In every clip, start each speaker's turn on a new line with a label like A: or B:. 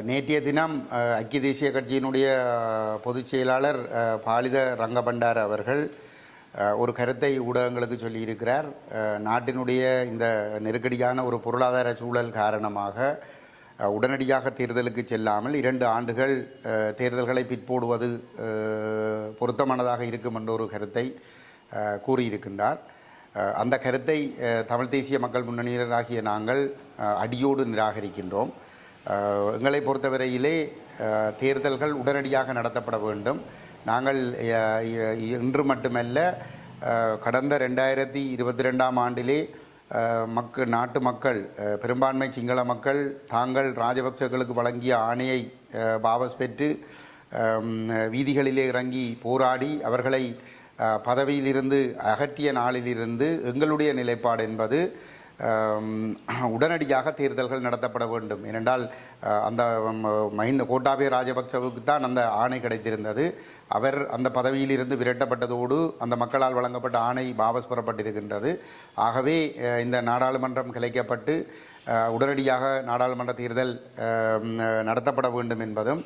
A: நேற்றைய தினம் ஐக்கிய தேசிய கட்சியினுடைய பொதுச் செயலாளர் பாலித ரங்கபண்டார அவர்கள் ஒரு கருத்தை ஊடகங்களுக்கு சொல்லியிருக்கிறார். நாட்டினுடைய இந்த நெருக்கடியான ஒரு பொருளாதார சூழல் காரணமாக உடனடியாக தேர்தலுக்கு செல்லாமல் 2 ஆண்டுகள் தேர்தல்களை பிற்போடுவது பொருத்தமானதாக இருக்கும் என்ற ஒரு கருத்தை கூறியிருக்கின்றார். அந்த கருத்தை தமிழ் தேசிய மக்கள் முன்னணியராகிய நாங்கள் அடியோடு நிராகரிக்கின்றோம். எங்களை பொறுத்தவரையிலே தேர்தல்கள் உடனடியாக நடத்தப்பட வேண்டும். நாங்கள் இன்று மட்டுமல்ல, கடந்த 2022ஆம் ஆண்டிலே நாட்டு மக்கள், பெரும்பான்மை சிங்கள மக்கள் தாங்கள் ராஜபக்சர்களுக்கு வழங்கிய ஆணையை வாபஸ் பெற்று வீதிகளிலே இறங்கி போராடி அவர்களை பதவியிலிருந்து அகற்றிய நாளிலிருந்து எங்களுடைய நிலைப்பாடு என்பது உடனடியாக தேர்தல்கள் நடத்தப்பட வேண்டும். ஏனென்றால் அந்த மஹிந்த கோட்டாபய ராஜபக்சவுக்கு தான் அந்த ஆணை கிடைத்திருந்தது. அவர் அந்த பதவியிலிருந்து விரட்டப்பட்டதோடு அந்த மக்களால் வழங்கப்பட்ட ஆணை வாபஸ் பெறப்பட்டிருக்கின்றது. ஆகவே இந்த நாடாளுமன்றம் கலைக்கப்பட்டு உடனடியாக நாடாளுமன்ற தேர்தல் நடத்தப்பட வேண்டும் என்பதும்,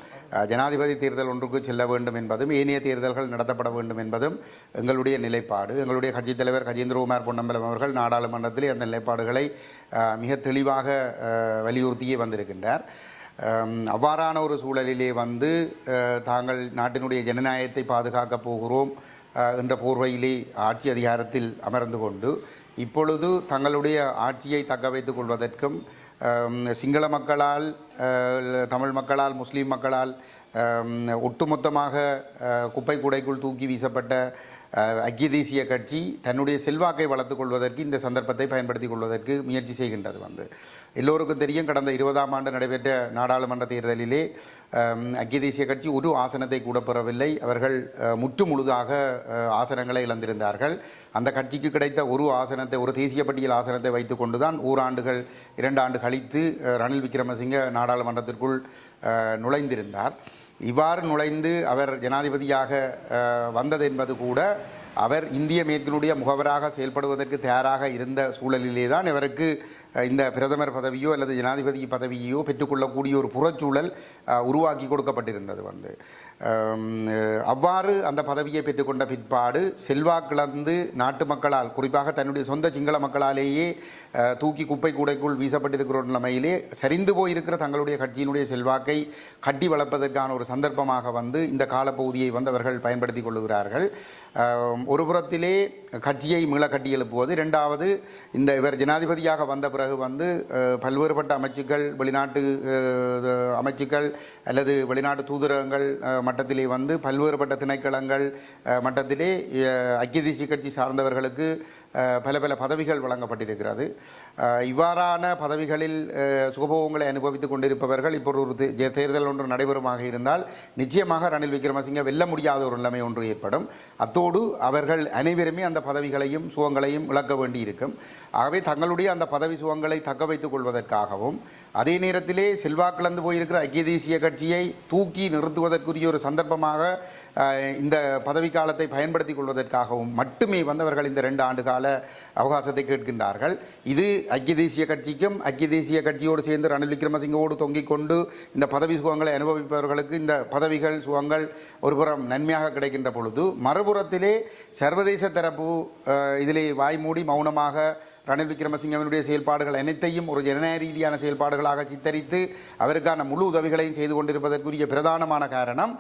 A: ஜனாதிபதி தேர்தல் ஒன்றுக்கு செல்ல வேண்டும் என்பதும், ஏனைய தேர்தல்கள் நடத்தப்பட வேண்டும் என்பதும் எங்களுடைய நிலைப்பாடு. எங்களுடைய கட்சித் தலைவர் கஜேந்திரகுமார் பொன்னம்பலம் அவர்கள் நாடாளுமன்றத்தில் அந்த நிலைப்பாடுகளை மிக தெளிவாக வலியுறுத்தியே வந்திருக்கின்றார். அவ்வாறான ஒரு சூழலிலே தாங்கள் நாட்டினுடைய ஜனநாயகத்தை பாதுகாக்கப் போகிறோம் என்ற போர்வையிலே ஆட்சி அதிகாரத்தில் அமர்ந்து கொண்டு இப்பொழுது தங்களுடைய ஆட்சியை தக்க வைத்துக் கொள்வதற்கும் சிங்கள மக்களால், தமிழ் மக்களால், முஸ்லீம் மக்களால் ஒட்டுமொத்தமாக குப்பை கூடைக்குள் தூக்கி வீசப்பட்ட ஐக்கிய தேசிய கட்சி தன்னுடைய செல்வாக்கை வளர்த்துக் கொள்வதற்கு இந்த சந்தர்ப்பத்தை பயன்படுத்திக் கொள்வதற்கு முயற்சி செய்கின்றது. எல்லோருக்கும் தெரியும், கடந்த 20ஆம் ஆண்டு நடைபெற்ற நாடாளுமன்ற தேர்தலிலே ஐக்கிய தேசிய கட்சி ஒரு ஆசனத்தை கூட பெறவில்லை. அவர்கள் முற்று முழுதாக ஆசனங்களை இழந்திருந்தார்கள். அந்த கட்சிக்கு கிடைத்த ஒரு ஆசனத்தை, ஒரு தேசிய பட்டியல் ஆசனத்தை வைத்துக் கொண்டுதான் 2 ஆண்டு கழித்து ரணில் விக்ரமசிங்க நாடாளுமன்றத்திற்குள் நுழைந்திருந்தார். இவ்வாறு நுழைந்து அவர் ஜனாதிபதியாக வந்தது என்பது கூட அவர் இந்திய மேற்கினுடைய முகவராக செயல்படுவதற்கு தயாராக இருந்த சூழலிலே தான் இவருக்கு இந்த பிரதமர் பதவியோ அல்லது ஜனாதிபதி பதவியோ பெற்றுக்கொள்ளக்கூடிய ஒரு புறச்சூழல் உருவாக்கி கொடுக்கப்பட்டிருந்தது. அவ்வாறு அந்த பதவியை பெற்றுக்கொண்ட பிற்பாடு செல்வாக்கிழந்து நாட்டு மக்களால், குறிப்பாக தன்னுடைய சொந்த சிங்கள மக்களாலேயே தூக்கி குப்பை கூடைக்குள் வீசப்பட்டிருக்கிற நிலைமையிலே சரிந்து போயிருக்கிற தங்களுடைய கட்சியினுடைய செல்வாக்கை கட்டி வளர்ப்பதற்கான ஒரு சந்தர்ப்பமாக இந்த காலப்பகுதியை அவர்கள் பயன்படுத்தி கொள்ளுகிறார்கள். ஒரு புறத்திலே கட்சியை மீள கட்டி எழுப்புவது, 2வது இவர் ஜனாதிபதியாக வந்த பிறகு பல்வேறுபட்ட அமைச்சுக்கள், வெளிநாட்டு அமைச்சுக்கள் அல்லது வெளிநாட்டு தூதரகங்கள் மட்டத்திலே பல்வேறுபட்ட திணைக்களங்கள் மட்டத்திலே ஐக்கிய தேசிய கட்சி சார்ந்தவர்களுக்கு பல பதவிகள் வழங்கப்பட்டிருக்கிறது. இவ்வாறான பதவிகளில் சுகபோகங்களை அனுபவித்துக் கொண்டிருப்பவர்கள் இப்போது ஒரு தேர்தல் ஒன்று நடைபெறுமாக இருந்தால் நிச்சயமாக ரணில் விக்ரமசிங்க வெல்ல முடியாத ஒரு நிலைமை ஒன்று ஏற்படும். அத்தோடு அவர்கள் அனைவருமே அந்த பதவிகளையும் சுகங்களையும் இழக்க வேண்டியிருக்கும். ஆகவே தங்களுடைய அந்த பதவி சுகங்களை தக்க வைத்துக் கொள்வதற்காகவும், அதே நேரத்திலே செல்வாக்கிழந்து போயிருக்கிற ஐக்கிய தேசிய கட்சியை தூக்கி நிறுத்துவதற்குரிய ஒரு சந்தர்ப்பமாக இந்த பதவி காலத்தை பயன்படுத்திக் கொள்வதற்காகவும் மட்டுமே அவர்கள் இந்த 2 ஆண்டு கால அவகாசத்தை கேட்கின்றார்கள். இது ஐக்கிய தேசிய கட்சிக்கும், ஐக்கிய தேசிய கட்சியோடு சேர்ந்து ரணில் விக்ரமசிங்கோடு தொங்கிக் கொண்டு இந்த பதவி சுகங்களை அனுபவிப்பவர்களுக்கு இந்த பதவிகள் சுகங்கள் ஒருபுறம் நன்மையாக கிடைக்கின்ற பொழுது, மறுபுறத்திலே சர்வதேச தரப்பு இதிலே வாய்மூடி மௌனமாக ரணில் விக்ரமசிங்கவினுடைய செயல்பாடுகள் அனைத்தையும் ஒரு ஜனநாயக ரீதியான செயல்பாடுகளாக சித்தரித்து அவருக்கான முழு உதவிகளையும் செய்து கொண்டிருப்பதற்குரிய பிரதானமான காரணம்,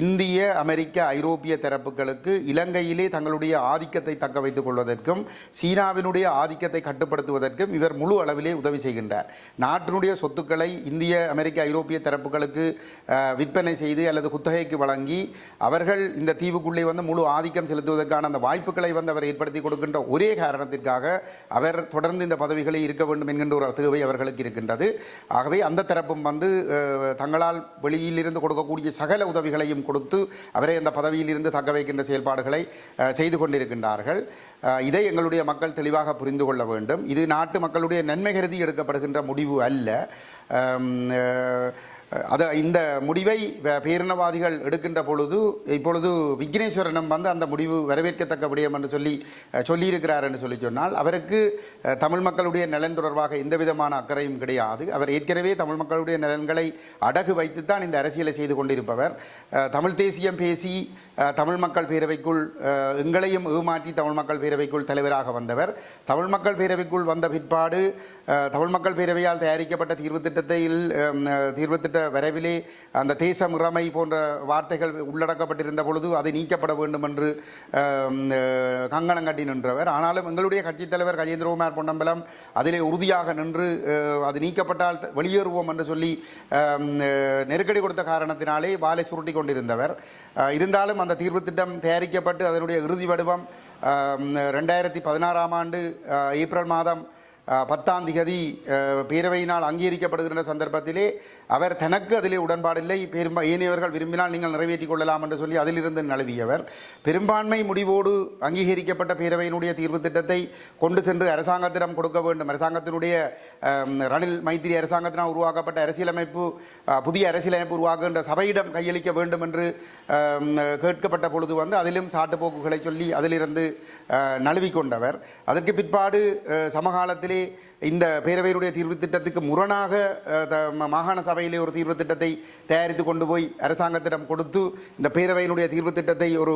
A: இந்திய, அமெரிக்க, ஐரோப்பிய தரப்புகளுக்கு இலங்கையிலே தங்களுடைய ஆதிக்கத்தை தக்க வைத்துக் கொள்வதற்கும் சீனாவினுடைய ஆதிக்கத்தை கட்டுப்படுத்துவதற்கும் இவர் முழு அளவிலே உதவி செய்கின்றார். நாட்டினுடைய சொத்துக்களை இந்திய, அமெரிக்க, ஐரோப்பிய தரப்புகளுக்கு விற்பனை செய்து அல்லது குத்தகைக்கு வழங்கி அவர்கள் இந்த தீவுக்குள்ளே முழு ஆதிக்கம் செலுத்துவதற்கான அந்த வாய்ப்புகளை அவர் ஏற்படுத்தி கொடுக்கின்ற ஒரே காரணத்திற்காக அவர் தொடர்ந்து இந்த பதவிகளை இருக்க வேண்டும் என்கின்ற ஒரு தேவை அவர்களுக்கு இருக்கின்றது. ஆகவே அந்த தரப்பும் தங்களால் வெளியிலிருந்து கொடுக்கக்கூடிய சகல உதவிகளையும் கொடுத்து அவரை அந்த பதவியில் இருந்து தக்க வைக்கின்ற செயல்பாடுகளை செய்து கொண்டிருக்கின்றார்கள். இதை எங்களுடைய மக்கள் தெளிவாக புரிந்து கொள்ள வேண்டும். இது நாட்டு மக்களுடைய நன்மை கருதி எடுக்கப்படுகின்ற முடிவு அல்ல. இந்த முடிவை பேரினவாதிகள் எடுக்கின்ற பொழுது இப்பொழுது விக்னேஸ்வரனும் வந்து அந்த முடிவு வரவேற்கத்தக்க விடயம் என்று சொல்லியிருக்கிறார் என்று சொன்னால் அவருக்கு தமிழ் மக்களுடைய நலன் தொடர்பாக எந்த விதமான அக்கறையும் கிடையாது. அவர் ஏற்கனவே தமிழ் மக்களுடைய நலன்களை அடகு வைத்துத்தான் இந்த அரசியலை செய்து கொண்டிருப்பவர். தமிழ் தேசியம் பேசி தமிழ் மக்கள் பேரவைக்குள் எங்களையும் ஏமாற்றி தமிழ் மக்கள் பேரவைக்குள் தலைவராக வந்தவர். தமிழ் மக்கள் பேரவைக்குள் வந்த பிற்பாடு தமிழ் மக்கள் பேரவையால் தயாரிக்கப்பட்ட தீர்வு திட்ட வரைவிலே அந்த தேச முறைமை போன்ற வார்த்தைகள் உள்ளடக்கப்பட்டிருந்த பொழுது அது நீக்கப்பட வேண்டும் என்று கங்கணம் கட்டி நின்றவர். ஆனாலும் எங்களுடைய கட்சித் தலைவர் கஜேந்திரகுமார் பொன்னம்பலம் அதிலே உறுதியாக நின்று அது நீக்கப்பட்டால் வெளியேறுவோம் என்று சொல்லி நெருக்கடி கொடுத்த காரணத்தினாலே வாலை சுருட்டி கொண்டிருந்தவர். இருந்தாலும் அந்த தீர்வு திட்டம் தயாரிக்கப்பட்டு அதனுடைய இறுதி வடிவம் 2016 ஆண்டு ஏப்ரல் மாதம் 10ஆம் தேதி பேரவையினால் அங்கீகரிக்கப்படுகின்ற சந்தர்ப்பத்திலே அவர் தனக்கு அதிலே உடன்பாடில்லை, ஏனையவர்கள் விரும்பினால் நீங்கள் நிறைவேற்றிக் கொள்ளலாம் என்று சொல்லி அதிலிருந்து நழுவியவர். பெரும்பான்மை முடிவோடு அங்கீகரிக்கப்பட்ட பேரவையினுடைய தீர்வு திட்டத்தை கொண்டு சென்று அரசாங்கத்திடம் கொடுக்க வேண்டும். அரசாங்கத்தினுடைய ரணில் மைத்திரி அரசாங்கத்தினால் உருவாக்கப்பட்ட அரசியலமைப்பு புதிய அரசியலமைப்பு உருவாக்குகின்ற சபையிடம் கையளிக்க வேண்டும் என்று கேட்கப்பட்ட பொழுது வந்து அதிலும் சாட்டுப்போக்குகளை சொல்லி அதிலிருந்து நழுவிக்கொண்டவர். அதற்கு பிற்பாடு சமகாலத்திலே இந்த பேரவையினுடைய தீர்வு திட்டத்துக்கு முரணாக மாகாண சபையிலே ஒரு தீர்வு திட்டத்தை தயாரித்து கொண்டு போய் அரசாங்கத்திடம் கொடுத்து இந்த பேரவையினுடைய தீர்வு திட்டத்தை ஒரு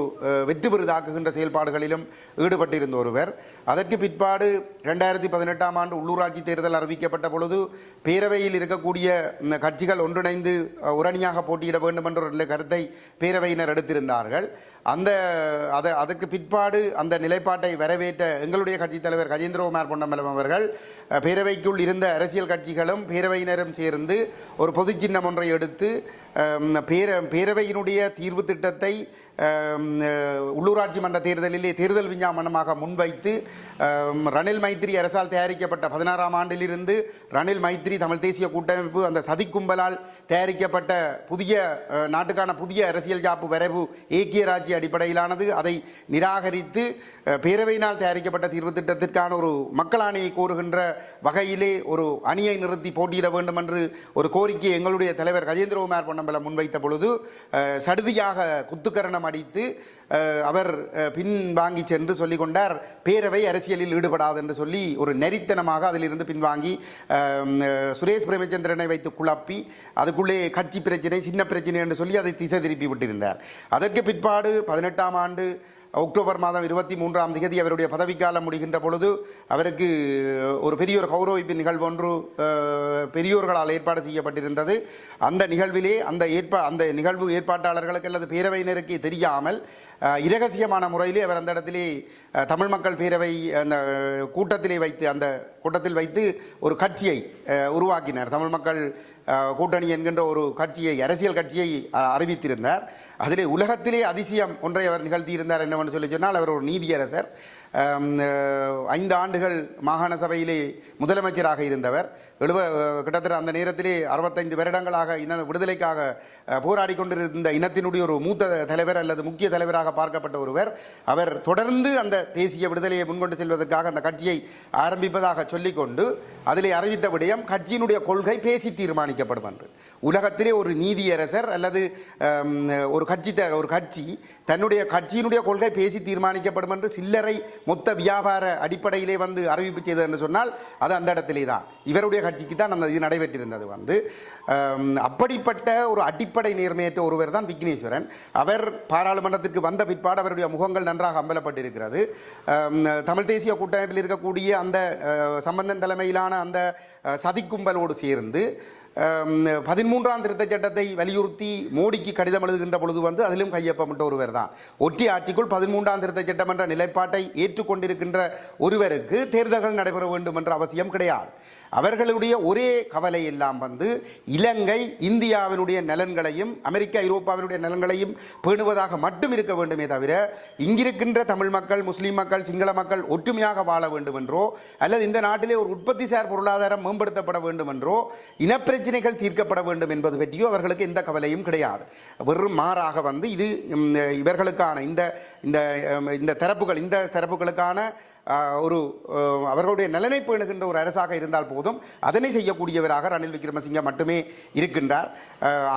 A: வெற்றி பெரிதாக்குகின்ற செயல்பாடுகளிலும் ஈடுபட்டிருந்த ஒருவர். அதற்கு பிற்பாடு 2018ஆம் ஆண்டு உள்ளூராட்சி தேர்தல் அறிவிக்கப்பட்ட பொழுது பேரவையில் இருக்கக்கூடிய கட்சிகள் ஒன்றிணைந்து உரணியாக போட்டியிட வேண்டும் என்ற ஒரு கருத்தை பேரவையினர் எடுத்திருந்தார்கள். அதற்கு பிற்பாடு அந்த நிலைப்பாட்டை வரவேற்ற எங்களுடைய கட்சித் தலைவர் கஜேந்திரகுமார் பொன்னம்பலம் அவர்கள் பேரவைக்குள் இருந்த அரசியல் கட்சிகளும் பேரவையினரும் சேர்ந்து ஒரு பொது சின்னம் ஒன்றை எடுத்து பேரவையினுடைய தீர்வு திட்டத்தை உள்ளூராட்சி மன்ற தேர்தலிலே தேர்தல் விஞ்ஞாபனமாக முன்வைத்து ரணில் மைத்திரி அரசால் தயாரிக்கப்பட்ட 16ஆம் ஆண்டிலிருந்து ரணில் மைத்திரி தமிழ் தேசிய கூட்டமைப்பு அந்த சதிக்கும்பலால் தயாரிக்கப்பட்ட புதிய நாட்டுக்கான புதிய அரசியல் ஜாப்பு வரைவு ஏக்கிய ராஜ்ய அடிப்படையிலானது அதை நிராகரித்து பேரவையினால் தயாரிக்கப்பட்ட தீர்வு திட்டத்திற்கான ஒரு மக்கள் ஆணையை கோருகின்ற வகையிலே ஒரு அணியை நிறுத்தி போட்டியிட வேண்டும் என்று ஒரு கோரிக்கை எங்களுடைய தலைவர் கஜேந்திரகுமார் பொன்னம்பலம் முன்வைத்த பொழுது சடுதியாக குத்துக்கரணம் அடித்து அவர் பின்வாங்கி சென்று சொல்லிக் கொண்டார், பேரவை அரசியலில் ஈடுபடாது என்று சொல்லி ஒரு நெறித்தனமாக அதிலிருந்து பின்வாங்கி சுரேஷ் பிரேமச்சந்திரனை வைத்து குழப்பி அதுக்குள்ளே கட்சி பிரச்சனை சின்ன பிரச்சனை என்று சொல்லி அதை திசை திருப்பி விட்டிருந்தார். அதற்கு பிற்பாடு 18ஆம் ஆண்டு அக்டோபர் மாதம் 23ஆம் தேதி அவருடைய பதவிக்காலம் முடிகின்ற பொழுது அவருக்கு ஒரு பெரிய ஒரு கௌரவிப்பு நிகழ்வு ஒன்று பெரியோர்களால் ஏற்பாடு செய்யப்பட்டிருந்தது. அந்த நிகழ்விலே அந்த நிகழ்வு ஏற்பாட்டாளர்களுக்கு அல்லது பேரவையினருக்கு தெரியாமல் இரகசியமான முறையிலே அவர் அந்த இடத்திலே தமிழ் மக்கள் பேரவை அந்த கூட்டத்தில் வைத்து ஒரு கட்சியை உருவாக்கினார். தமிழ் மக்கள் கூட்டணி என்கின்ற ஒரு கட்சியை அரசியல் கட்சியை அறிவித்திருந்தார். அதிலே உலகத்திலே அதிசயம் ஒன்றை அவர் நிகழ்த்தியிருந்தார். என்னவென்று சொல்லி சொன்னால் அவர் ஒரு நீதியரசர். 5 ஆண்டுகள் மாகாண சபையிலே முதலமைச்சராக இருந்தவர். கிட்டத்தட்ட அந்த நேரத்திலே 65 வருடங்களாக விடுதலைக்காக போராடி கொண்டிருந்த இனத்தினுடைய ஒரு மூத்த தலைவர் அல்லது முக்கிய தலைவராக பார்க்கப்பட்ட ஒருவர். அவர் தொடர்ந்து அந்த தேசிய விடுதலையை முன்கொண்டு செல்வதற்காக அந்த கட்சியை ஆரம்பிப்பதாக சொல்லிக்கொண்டு அதிலே அறிவித்த விடயம் கட்சியினுடைய கொள்கை பேசி தீர்மானிக்கப்படும் என்று. உலகத்திலே ஒரு நீதியரசர் அல்லது ஒரு கட்சி தன்னுடைய கட்சியினுடைய கொள்கை பேசி தீர்மானிக்கப்படும் என்று சில்லறை மொத்த வியாபார அடிப்படையிலே வந்து அறிவிப்பு செய்தது என்று சொன்னால் அது அந்த இடத்திலே தான் இவருடைய கட்சிக்கு தான் அந்த இது நடைபெற்றிருந்தது. அப்படிப்பட்ட ஒரு அடிப்படை நேர்மையற்ற ஒருவர் தான் விக்னேஸ்வரன். அவர் பாராளுமன்றத்திற்கு வந்த பிற்பாடு அவருடைய முகங்கள் நன்றாக அம்பலப்பட்டிருக்கிறது. தமிழ் தேசிய கூட்டமைப்பில் இருக்கக்கூடிய அந்த சம்பந்தன் தலைமையிலான அந்த சதிக்கும்பலோடு சேர்ந்து 13ஆம் திருத்தச் சட்டத்தை வலியுறுத்தி மோடிக்கு கடிதம் எழுதுகின்ற பொழுது வந்து அதிலும் கையொப்பமிட்ட ஒருவர் தான். ஒற்றை ஆட்சிக்குள் 13ஆம் திருத்தச் சட்டம் என்ற நிலைப்பாட்டை ஏற்றுக்கொண்டிருக்கின்ற ஒருவருக்கு தேர்தல்கள் நடைபெற வேண்டும் என்ற அவசியம் கிடையாது. அவர்களுடைய ஒரே கவலை எல்லாம் வந்து இலங்கை இந்தியாவினுடைய நலன்களையும் அமெரிக்கா ஐரோப்பாவினுடைய நலன்களையும் பேணுவதாக மட்டும் இருக்க வேண்டுமே தவிர இங்கிருக்கின்ற தமிழ் மக்கள் முஸ்லீம் மக்கள் சிங்கள மக்கள் ஒற்றுமையாக வாழ வேண்டும் என்றோ அல்லது இந்த நாட்டிலே ஒரு உற்பத்தி சார் பொருளாதாரம் மேம்படுத்தப்பட வேண்டும் என்றோ இனப்பிரச்சனைகள் தீர்க்கப்பட வேண்டும் என்பது பற்றியோ அவர்களுக்கு எந்த கவலையும் கிடையாது. வெறும் மாறாக வந்து இது இவர்களுக்கான இந்த தரப்புகளுக்கான ஒரு அவர்களுடைய நலனை பேணுகின்ற ஒரு அரசாக இருந்தால் போதும், அதனை செய்யக்கூடியவராக ரணில் விக்ரமசிங்க மட்டுமே இருக்கின்றார்.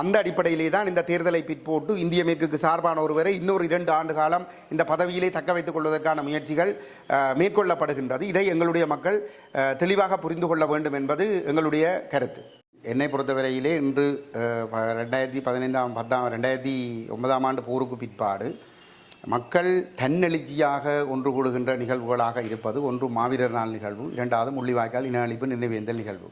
A: அந்த அடிப்படையிலே தான் இந்த தேர்தலை பிற்போட்டு இந்திய மேற்குக்கு சார்பான ஒருவரை இன்னொரு 2 ஆண்டு காலம் இந்த பதவியிலே தக்க வைத்துக் கொள்வதற்கான முயற்சிகள் மேற்கொள்ளப்படுகின்றது. இதை எங்களுடைய மக்கள் தெளிவாக புரிந்து கொள்ள வேண்டும் என்பது எங்களுடைய கருத்து. என்னை பொறுத்தவரையிலே இன்று 2009 ஆண்டு போருக்கு பிற்பாடு மக்கள் தன்னெழுச்சியாக ஒன்று கூடுகின்ற நிகழ்வுகளாக இருப்பது ஒன்று மாவீரர் நாள் நிகழ்வு, 2வது முள்ளிவாய்க்கால் இன அழிப்பு நினைவேந்தல் நிகழ்வு.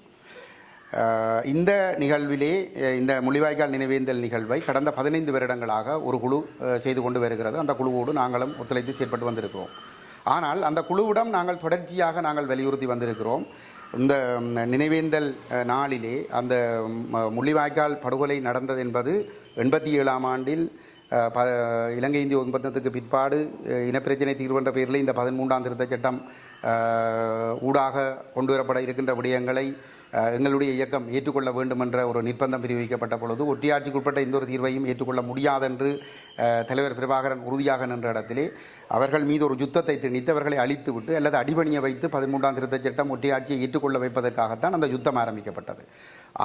A: இந்த நிகழ்விலே இந்த முள்ளிவாய்க்கால் நினைவேந்தல் நிகழ்வை கடந்த 15 வருடங்களாக ஒரு குழு செய்து கொண்டு வருகிறது. அந்த குழுவோடு நாங்களும் ஒத்துழைத்து செயற்பட்டு வந்திருக்கிறோம். ஆனால் அந்த குழுவிடம் நாங்கள் தொடர்ச்சியாக வலியுறுத்தி வந்திருக்கிறோம். இந்த நினைவேந்தல் நாளிலே அந்த முள்ளிவாய்க்கால் படுகொலை நடந்தது என்பது 87ஆம் ஆண்டில் இலங்கை இந்திய ஒப்பந்தத்துக்கு பிற்பாடு இனப்பிரச்சனை தீர்வு என்ற பெயரில் இந்த 13ஆம் திருத்தச் சட்டம் ஊடாக கொண்டு வரப்பட இருக்கின்ற விடயங்களை எங்களுடைய இயக்கம் ஏற்றுக்கொள்ள வேண்டும் என்ற ஒரு நிர்பந்தம் பிரிவிக்கப்பட்ட பொழுது ஒட்டியாட்சிக்குட்பட்ட எந்த ஒரு தீர்வையும் ஏற்றுக்கொள்ள முடியாதென்று தலைவர் பிரபாகரன் உறுதியாக நின்ற இடத்திலே அவர்கள் மீது ஒரு யுத்தத்தை திணித்து அவர்களை அழித்துவிட்டு அல்லது அடிபணிய வைத்து 13ஆம் திருத்தச் சட்டம் ஒட்டியாட்சியை ஏற்றுக்கொள்ள வைப்பதற்காகத்தான் அந்த யுத்தம் ஆரம்பிக்கப்பட்டது.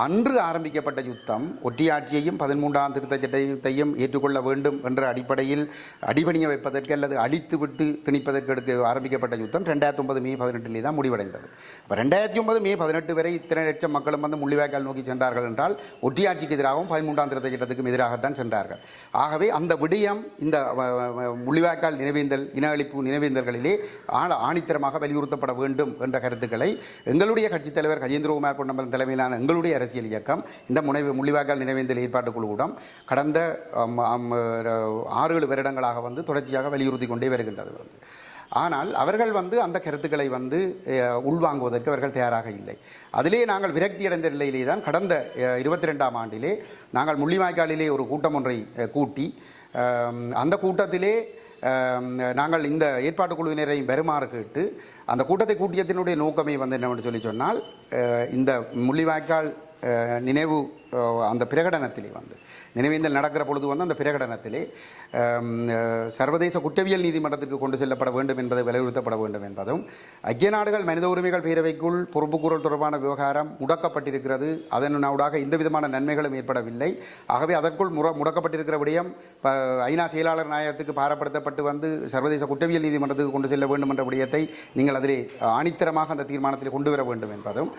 A: அன்று ஆரம்பிக்கப்பட்ட யுத்தம் ஒட்டியாட்சியையும் 13ஆம் திருத்தச் சட்டத்தையும் ஏற்றுக்கொள்ள வேண்டும் என்ற அடிப்படையில் அடிபணிய வைப்பதற்கு அல்லது அழித்துவிட்டு திணிப்பதற்கு ஆரம்பிக்கப்பட்ட யுத்தம் 2009 மே 18 தான் முடிவடைந்தது. 2009 மே 18 வரை இத்தனை லட்சம் மக்களும் முள்ளிவாய்க்கால் நோக்கி சென்றார்கள் என்றால் ஒட்டியாட்சிக்கு எதிராகவும் 13ஆம் திருத்தச் சட்டத்துக்கும் எதிராகத்தான் சென்றார்கள். ஆகவே அந்த விடயம் இந்த முள்ளிவாய்க்கால் நினைவேந்தல் இன அழிப்பு நினைவேந்தல்களிலே ஆணித்தரமாக வலியுறுத்தப்பட வேண்டும் என்ற கருத்துக்களை எங்களுடைய கட்சித் தலைவர் கஜேந்திரகுமார் பொன்னம்பலம் தலைமையிலான எங்களுடைய அரசியல் இயக்கம் இந்த முள்ளிவாய்க்கால் நினைவேந்தல் ஏற்பாட்டு குழுவிடம் கடந்த 6-7 வருடங்களாக தொடர்ச்சியாக வலியுறுத்தி கொண்டே வருகின்றது. ஆனால் அவர்கள் அந்த கருத்துக்களை உள்வாங்குவதற்கு அவர்கள் தயாராக இல்லை. அதிலே நாங்கள் விரக்தி அடைந்த நிலையிலே தான் கடந்த 22ஆம் ஆண்டிலே நாங்கள் முள்ளிவாய்க்காலிலே ஒரு கூட்டம் ஒன்றை கூட்டி அந்த கூட்டத்திலே நாங்கள் இந்த ஏற்பாட்டு குழுவினரை வருமாறு கேட்டு அந்த கூட்டத்தை கூட்டியத்தினுடைய நோக்கமே என்னவென்று சொன்னால் இந்த முள்ளிவாய்க்கால் நினைவு அந்த பிரகடனத்திலே நினைவேந்தல் நடக்கிற பொழுது அந்த பிரகடனத்திலே சர்வதேச குற்றவியல் நீதிமன்றத்திற்கு கொண்டு செல்லப்பட வேண்டும் என்பதை வலியுறுத்தப்பட வேண்டும் என்பதும் ஐக்கிய நாடுகள் மனித உரிமைகள் பேரவைக்குள் பொறுப்புக்கூறல் தொடர்பான விவகாரம் முடக்கப்பட்டிருக்கிறது. அதனூடாக எந்த விதமான நன்மைகளும் ஏற்படவில்லை. ஆகவே அதற்குள் முடக்கப்பட்டிருக்கிற விடயம் ஐநா செயலாளர் நாயகத்துக்கு பாரப்படுத்தப்பட்டு சர்வதேச குற்றவியல் நீதிமன்றத்துக்கு கொண்டு செல்ல வேண்டும் என்ற விடயத்தை நீங்கள் அதிலே ஆணித்தரமாக அந்த தீர்மானத்தில் கொண்டு வர வேண்டும் என்பதும்